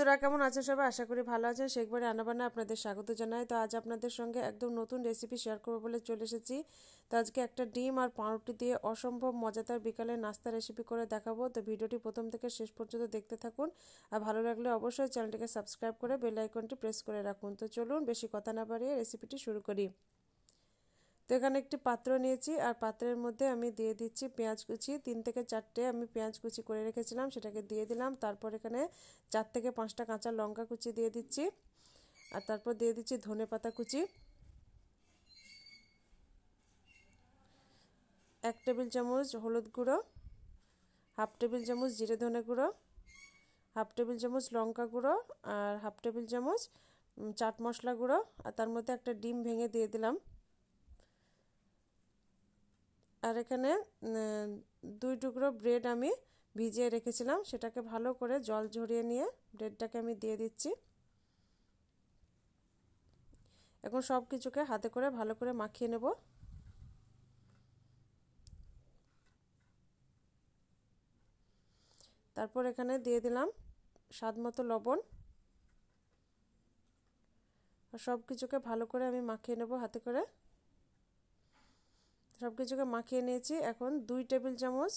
বন্ধুরা কেমন আছেন সবাই? আশা করি ভালো আছেন। শেখবাড়ি রান্নাবান্না আপনাদের স্বাগত জানাই। তো আজ আপনাদের সঙ্গে একদম নতুন রেসিপি শেয়ার করবো বলে চলে এসেছি। তো আজকে একটা ডিম আর পাউরুটি দিয়ে অসম্ভব মজাদার বিকালে নাস্তা রেসিপি করে দেখাবো। তো ভিডিওটি প্রথম থেকে শেষ পর্যন্ত দেখতে থাকুন। আর ভালো লাগলে অবশ্যই চ্যানেলটিকে সাবস্ক্রাইব করে বেল আইকনটি প্রেস করে রাখুন। তো চলুন বেশি কথা না বাড়িয়ে রেসিপিটি শুরু করি। তো এখানে একটি পাত্র নিয়েছি আর পাত্রের মধ্যে আমি দিয়ে দিচ্ছি পেঁয়াজ কুচি। 3 থেকে 4টে আমি পেঁয়াজ কুচি করে রেখেছিলাম, সেটাকে দিয়ে দিলাম। তারপর এখানে 4 থেকে 5টা কাঁচা লঙ্কা কুচি দিয়ে দিচ্ছি। আর তারপর দিয়ে দিচ্ছি ধনেপাতা কুচি, 1 টেবিল চামচ হলুদ গুঁড়ো, 1/2 টেবিল চামচ জিরে ধনে গুঁড়ো, 1/2 টেবিল চামচ লঙ্কা গুঁড়ো আর 1/2 টেবিল চামচ চাট মশলা গুঁড়ো। আর তার মধ্যে একটা ডিম ভেঙে দিয়ে দিলাম। আর এখানে 2 টুকরো ব্রেড আমি ভিজিয়ে রেখেছিলাম, সেটাকে ভালো করে জল ঝরিয়ে নিয়ে ব্রেডটাকে আমি দিয়ে দিচ্ছি। এখন সব কিছুকে হাতে করে ভালো করে মাখিয়ে নেব। তারপর এখানে দিয়ে দিলাম স্বাদ মতো লবণ। আর সব কিছুকে ভালো করে আমি মাখিয়ে নেব হাতে করে। সব কিছুকে মাখিয়ে নিয়েছি। এখন 2 টেবিল চামচ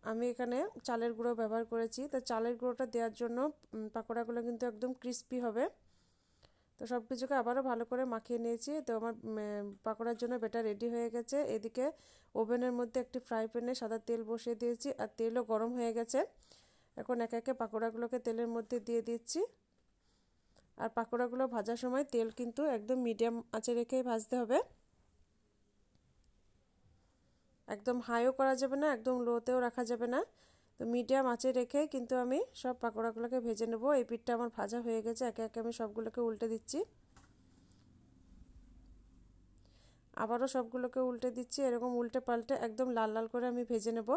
আমি এখানে চালের গুঁড়ো ব্যবহার করেছি। তো চালের গুঁড়োটা দেওয়ার জন্য পাকোড়াগুলো কিন্তু একদম ক্রিস্পি হবে। তো সব কিছুকে আবারও ভালো করে মাখিয়ে নিয়েছি। তো আমার পাকোড়ার জন্য ব্যাটার রেডি হয়ে গেছে। এদিকে ওভেনের মধ্যে একটি ফ্রাই প্যানে সাদা তেল বসিয়ে দিয়েছি আর তেলও গরম হয়ে গেছে। এখন একে একে পাকোড়াগুলোকে তেলের মধ্যে দিয়ে দিচ্ছি। আর পাকোড়াগুলো ভাজার সময় তেল কিন্তু একদম মিডিয়াম আঁচে রেখেই ভাজতে হবে। একদম হাইও করা যাবে না, একদম লোতেও রাখা যাবে না। তো মিডিয়াম আঁচে রেখে কিন্তু আমি সব পাকোড়াগুলোকে ভেজে নেব। এই পিঠটা আমার ভাজা হয়ে গেছে, একে একে আমি সবগুলোকে উল্টে দিচ্ছি। আবারও সবগুলোকে উল্টে দিচ্ছি। এরকম উল্টে পাল্টে একদম লাল লাল করে আমি ভেজে নেব।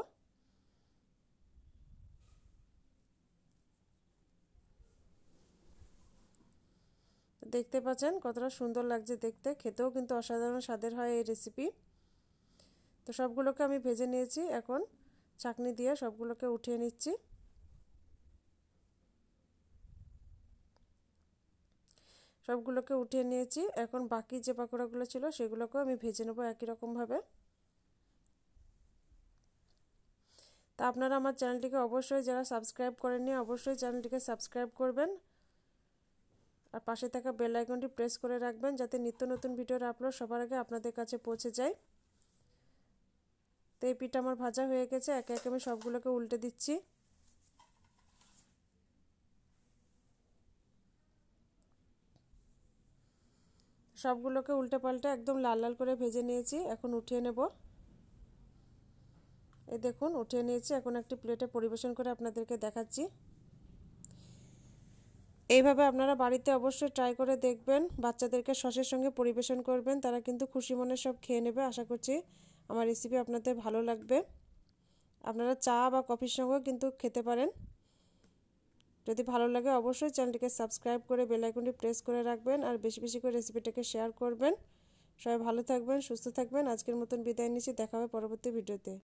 দেখতে পাচ্ছেন কতটা সুন্দর লাগছে দেখতে, খেতেও কিন্তু অসাধারণ স্বাদের হয় এই রেসিপি। তো সবগুলোকে আমি ভেজে নিয়েছি। এখন ছাঁকনি দিয়ে সবগুলোকে উঠিয়ে নিচ্ছি। সবগুলোকে উঠিয়ে নিয়েছি। এখন বাকি যে পাকোড়াগুলো ছিল সেগুলোকেও আমি ভেজে নেব একই রকমভাবে। তা আপনারা আমার চ্যানেলটিকে অবশ্যই যারা সাবস্ক্রাইব করেননি অবশ্যই চ্যানেলটিকে সাবস্ক্রাইব করবেন আর পাশে থাকা বেল আইকনটি প্রেস করে রাখবেন যাতে নিত্য নতুন ভিডিওর আপলোড সবার আগে আপনাদের কাছে পৌঁছে যায়। তো এই পিঠটা আমার ভাজা হয়ে গেছে, একে একে আমি সবগুলোকে উল্টে দিচ্ছি। সবগুলোকে উল্টে পাল্টে একদম লাল লাল করে ভেজে নিয়েছি। এখন উঠিয়ে নেব। এই দেখুন উঠিয়ে নিয়েছি। এখন একটি প্লেটে পরিবেশন করে আপনাদেরকে দেখাচ্ছি। এইভাবে আপনারা বাড়িতে অবশ্যই ট্রাই করে দেখবেন। বাচ্চাদেরকে সসের সঙ্গে পরিবেশন করবেন, তারা কিন্তু খুশি মনে সব খেয়ে নেবে। আশা করছি আমার রেসিপি আপনাদের ভালো লাগবে। আপনারা চা বা কফির সঙ্গেও কিন্তু খেতে পারেন। যদি ভালো লাগে অবশ্যই চ্যানেলটিকে সাবস্ক্রাইব করে বেল আইকনটি প্রেস করে রাখবেন আর বেশি বেশি করে রেসিপিটাকে শেয়ার করবেন। সবাই ভালো থাকবেন, সুস্থ থাকবেন। আজকের মতন বিদায় নিচ্ছি, দেখা হবে পরবর্তী ভিডিওতে।